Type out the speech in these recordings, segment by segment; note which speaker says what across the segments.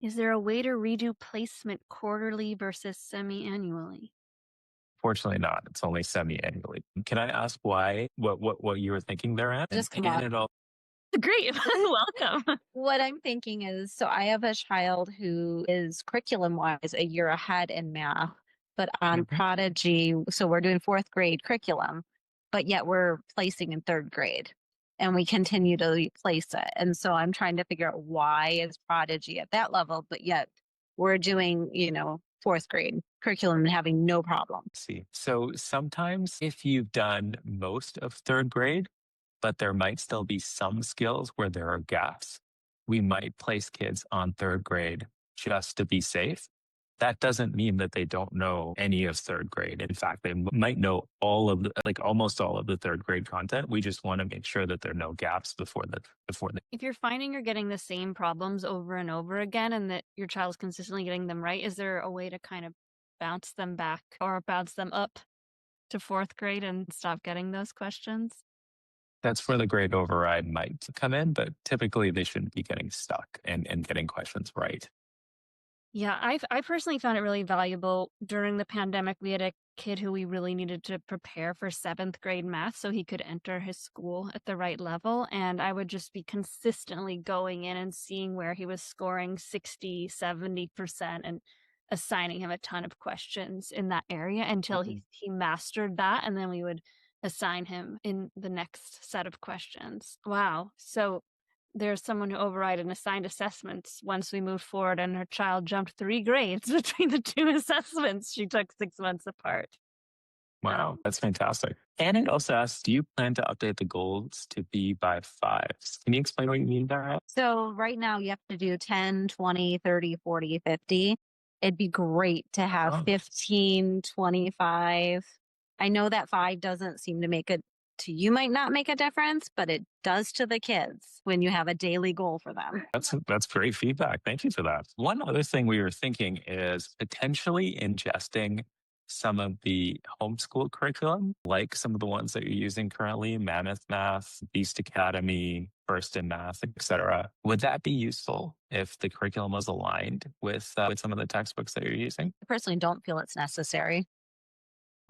Speaker 1: Is there a way to redo placement quarterly versus semi-annually?
Speaker 2: Fortunately not. It's only semi-annually. Can I ask why, what you were thinking there at?
Speaker 3: Just come
Speaker 2: And
Speaker 3: on.
Speaker 2: it all,
Speaker 1: Great. Welcome.
Speaker 3: What I'm thinking is, so I have a child who is curriculum wise a year ahead in math, but on
Speaker 2: Mhm.
Speaker 3: Prodigy, so we're doing fourth grade curriculum, but yet we're placing in third grade and we continue to place it. And so I'm trying to figure out why is Prodigy at that level, but yet we're doing, fourth grade curriculum and having no problem.
Speaker 2: See. So sometimes if you've done most of third grade, but there might still be some skills where there are gaps, we might place kids on third grade just to be safe. That doesn't mean that they don't know any of third grade. In fact, they might know all of the, like almost all of the third grade content. We just want to make sure that there are no gaps before the.
Speaker 1: If you're finding you're getting the same problems over and over again and that your child's consistently getting them right, is there a way to kind of bounce them back or bounce them up to fourth grade and stop getting those questions?
Speaker 2: That's where the grade override might come in, but typically they shouldn't be getting stuck and getting questions right.
Speaker 1: Yeah, I personally found it really valuable. During the pandemic, we had a kid who we really needed to prepare for seventh grade math so he could enter his school at the right level. And I would just be consistently going in and seeing where he was scoring 60, 70% and assigning him a ton of questions in that area until
Speaker 2: Mhm.
Speaker 1: he mastered that. And then we would assign him in the next set of questions. Wow. So there's someone who override and assigned assessments once we moved forward, and her child jumped 3 grades between the 2 assessments she took 6 months apart.
Speaker 2: Wow, that's fantastic. And it also asks, do you plan to update the goals to be by fives? Can you explain what you mean by that?
Speaker 3: So right now you have to do 10, 20, 30, 40, 50. It'd be great to have
Speaker 2: Oh,
Speaker 3: 15, 25. I know that 5 doesn't seem to make a to you might not make a difference, but it does to the kids when you have a daily goal for them.
Speaker 2: that's great feedback. Thank you for that. One other thing we were thinking is potentially ingesting some of the homeschool curriculum, like some of the ones that you're using currently, Mammoth Math, Beast Academy, First in Math, etc. Would that be useful if the curriculum was aligned with some of the textbooks that you're using?
Speaker 3: I personally don't feel it's necessary.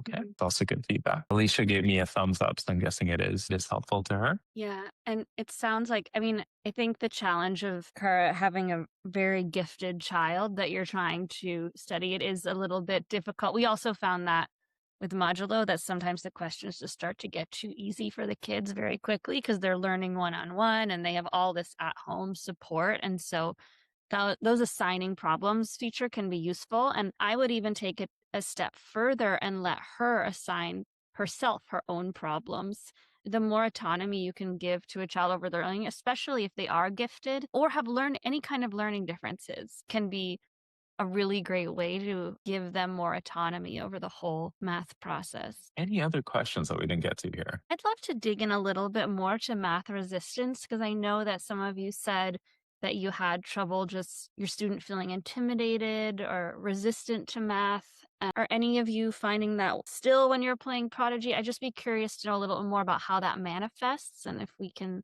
Speaker 2: Okay, that's also good feedback. Alicia gave me a thumbs up, so I'm guessing it is helpful to her.
Speaker 1: Yeah, and it sounds like I think the challenge of her having a very gifted child that you're trying to study it is a little bit difficult. We also found that with Modulo that sometimes the questions just start to get too easy for the kids very quickly because they're learning one-on-one and they have all this at-home support, and so those assigning problems feature can be useful. And I would even take it a step further and let her assign herself her own problems. The more autonomy you can give to a child over their learning, especially if they are gifted or have learned any kind of learning differences, can be a really great way to give them more autonomy over the whole math process.
Speaker 2: Any other questions that we didn't get to here?
Speaker 1: I'd love to dig in a little bit more to math resistance because I know that some of you said that you had trouble just your student feeling intimidated or resistant to math. Are any of you finding that still when you're playing Prodigy? I'd just be curious to know a little more about how that manifests and if we can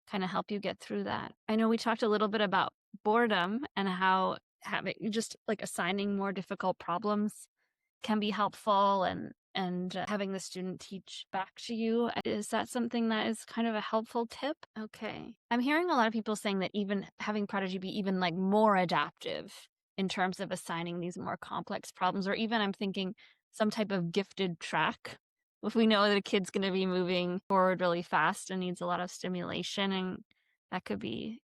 Speaker 1: kind of help you get through that. I know we talked a little bit about boredom and how having just like assigning more difficult problems can be helpful and having the student teach back to you. Is that something that is kind of a helpful tip? Okay. I'm hearing a lot of people saying that even having Prodigy be even like more adaptive in terms of assigning these more complex problems, or even I'm thinking some type of gifted track. If we know that a kid's going to be moving forward really fast and needs a lot of stimulation, and that could be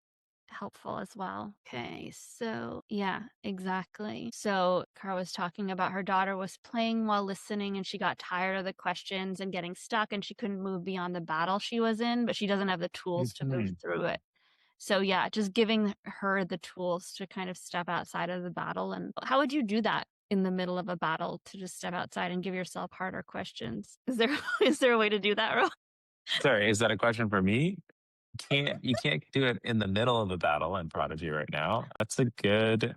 Speaker 1: helpful as well. Okay, so yeah, exactly. So Cara was talking about her daughter was playing while listening and she got tired of the questions and getting stuck and she couldn't move beyond the battle she was in, but she doesn't have the tools to move
Speaker 2: Mhm.
Speaker 1: through it. So yeah, just giving her the tools to kind of step outside of the battle. And how would you do that in the middle of a battle to just step outside and give yourself harder questions? Is there is there a way to do that, Ro?
Speaker 2: Sorry, is that a question for me? You can't do it in the middle of a battle in Prodigy right now. That's a good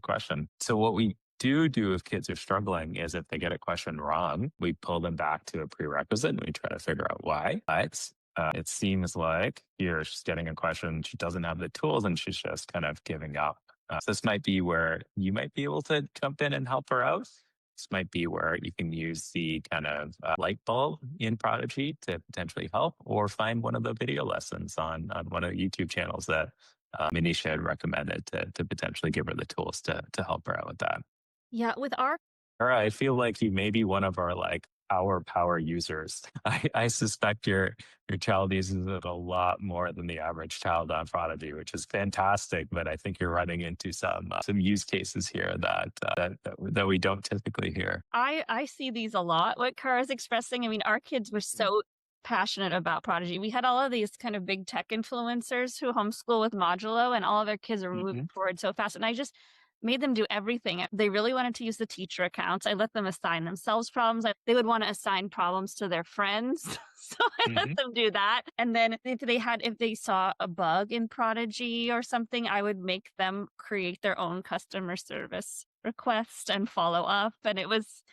Speaker 2: question. So what we do if kids are struggling is if they get a question wrong, we pull them back to a prerequisite and we try to figure out why. But It seems like here she's getting a question. She doesn't have the tools and she's just kind of giving up. So this might be where you might be able to jump in and help her out. This might be where you can use the kind of light bulb in Prodigy to potentially help, or find one of the video lessons on one of the YouTube channels that Manisha had recommended to potentially give her the tools to help her out with that.
Speaker 1: Yeah, with our
Speaker 2: All right, I feel like you may be one of our like power users. I suspect your child uses it a lot more than the average child on Prodigy, which is fantastic. But I think you're running into some use cases here that we don't typically hear.
Speaker 1: I see these a lot, what Kara's expressing. I mean, our kids were so passionate about Prodigy. We had all of these kind of big tech influencers who homeschool with Modulo, and all of their kids are moving
Speaker 2: Hmm.
Speaker 1: forward so fast. And I just made them do everything. They really wanted to use the teacher accounts. I let them assign themselves problems. They would want to assign problems to their friends. So I let
Speaker 2: Hmm.
Speaker 1: them do that. And then if they saw a bug in Prodigy or something, I would make them create their own customer service request and follow up. And it was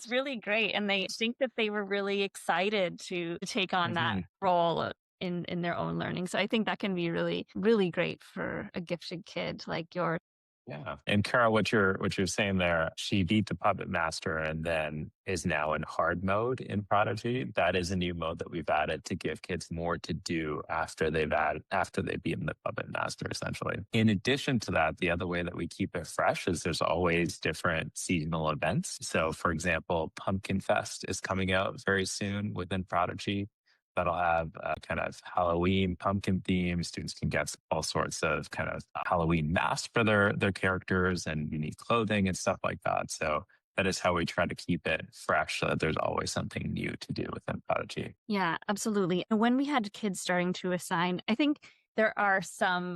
Speaker 1: really great. And they think that they were really excited to take on that
Speaker 2: Hmm.
Speaker 1: role in their own learning. So I think that can be really, really great for a gifted kid like yours.
Speaker 2: Yeah. And Carol, what you're saying there, she beat the puppet master and then is now in hard mode in Prodigy. That is a new mode that we've added to give kids more to do after they've beaten the puppet master, essentially. In addition to that, the other way that we keep it fresh is there's always different seasonal events. So for example, Pumpkin Fest is coming out very soon within Prodigy. That'll have kind of Halloween pumpkin theme. Students can get all sorts of kind of Halloween masks for their characters and unique clothing and stuff like that. So that is how we try to keep it fresh, so that there's always something new to do within Prodigy.
Speaker 1: Yeah, absolutely. And when we had kids starting to assign, I think there are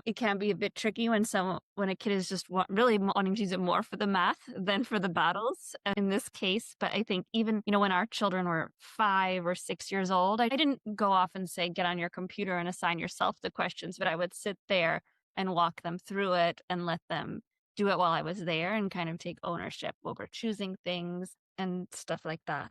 Speaker 1: it can be a bit tricky when a kid is just really wanting to use it more for the math than for the battles in this case. But I think even, when our children were 5 or 6 years old, I didn't go off and say, get on your computer and assign yourself the questions, but I would sit there and walk them through it and let them do it while I was there and kind of take ownership over choosing things and stuff like that.